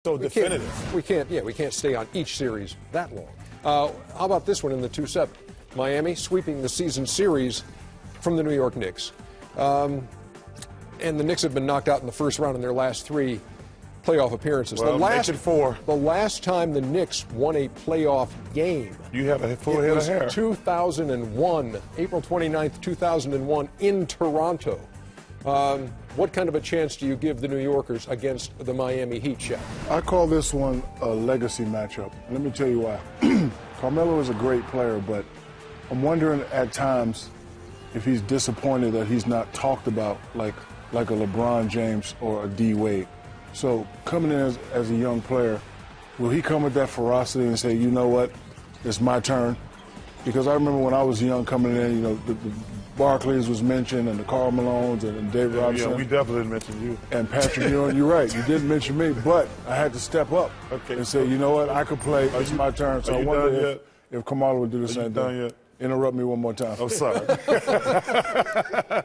So definitive. We can't stay on each series that long. How about this one in the 2-7? Miami sweeping the season series from the New York Knicks. And the Knicks have been knocked out in the first round in their last 3 playoff appearances. Well, make it 4. The last time the Knicks won a playoff game, You have a full head of hair. 2001, April 29th, 2001, in Toronto. What kind of a chance do you give the New Yorkers against the Miami Heat, Shaq? I call this one a legacy matchup. Let me tell you why. Carmelo is a great player, but I'm wondering at times if he's disappointed that he's not talked about like a LeBron James or a D Wade. So coming in as a young player, will he come with that ferocity and say, you know what, it's my turn? Because I remember when I was young coming in, the Barclays was mentioned, and the Karl Malones and David Robinson. Yeah, we definitely didn't mention you. And Patrick Ewing, you're right, you didn't mention me, but I had to step up and say, you know what, I could play, it's my turn. So I wonder if Kamala would do the same thing. Yet? Interrupt me one more time. I'm sorry.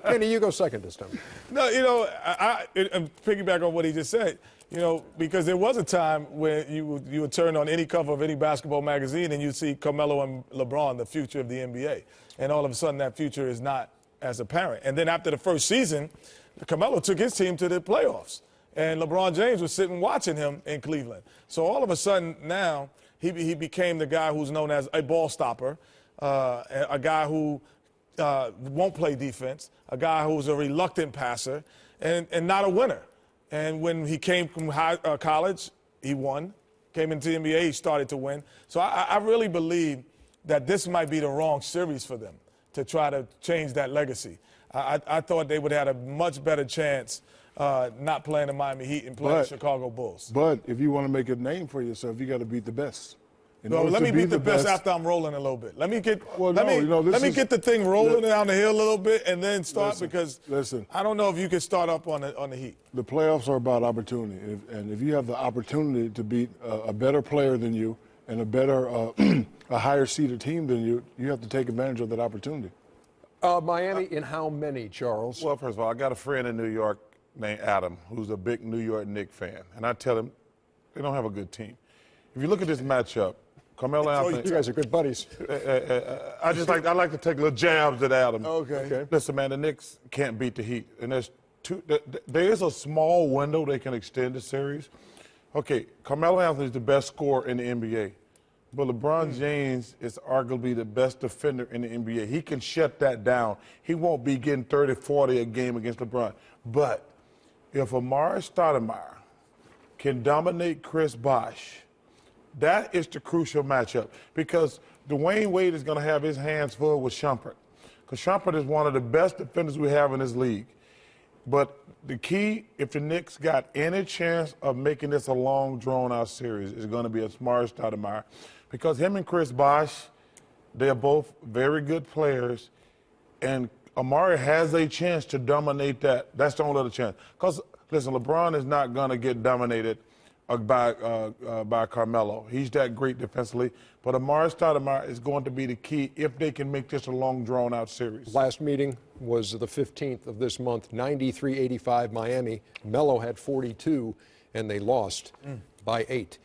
Kenny, you go second this time. No, I piggyback on what he just said. Because there was a time when you would turn on any cover of any basketball magazine and you'd see Carmelo and LeBron, the future of the NBA. And all of a sudden that future is not as apparent. And then after the first season, Carmelo took his team to the playoffs. And LeBron James was sitting watching him in Cleveland. So all of a sudden now he became the guy who's known as a ball stopper, a guy who won't play defense, a guy who's a reluctant passer, and not a winner. And when he came from college, he won. Came into the NBA, he started to win. So I really believe that this might be the wrong series for them to try to change that legacy. I thought they would have had a much better chance not playing the Miami Heat and playing the Chicago Bulls. But if you want to make a name for yourself, you got to beat the best. No, let me beat the best after I'm rolling a little bit. Let me get let me get the thing rolling down the hill a little bit and then start because listen, I don't know if you can start up on the Heat. The playoffs are about opportunity, and if you have the opportunity to beat a better player than you and a better, a higher seeded team than you, you have to take advantage of that opportunity. Miami in how many, Charles? Well, first of all, I got a friend in New York named Adam who's a big New York Knicks fan, and I tell him they don't have a good team. If you look at this matchup, Carmelo Anthony. You guys are good buddies. I like to take little jabs at Adam. Okay. Listen, man, the Knicks can't beat the Heat, and there is a small window they can extend the series. Okay, Carmelo Anthony is the best scorer in the NBA, but LeBron James is arguably the best defender in the NBA. He can shut that down. He won't be getting 30, 40 a game against LeBron. But if Amari Stoudemire can dominate Chris Bosh, that is the crucial matchup because Dwayne Wade is going to have his hands full with Shumpert because Shumpert is one of the best defenders we have in this league. But the key, if the Knicks got any chance of making this a long, drawn-out series, is going to be Amari Stoudemire because him and Chris Bosh, they're both very good players, and Amari has a chance to dominate that. That's the only other chance. Because, listen, LeBron is not going to get dominated by Carmelo. He's that great defensively. But Amari Stoudemire is going to be the key if they can make this a long, drawn-out series. Last meeting was the 15th of this month, 93-85 Miami. Melo had 42, and they lost by 8.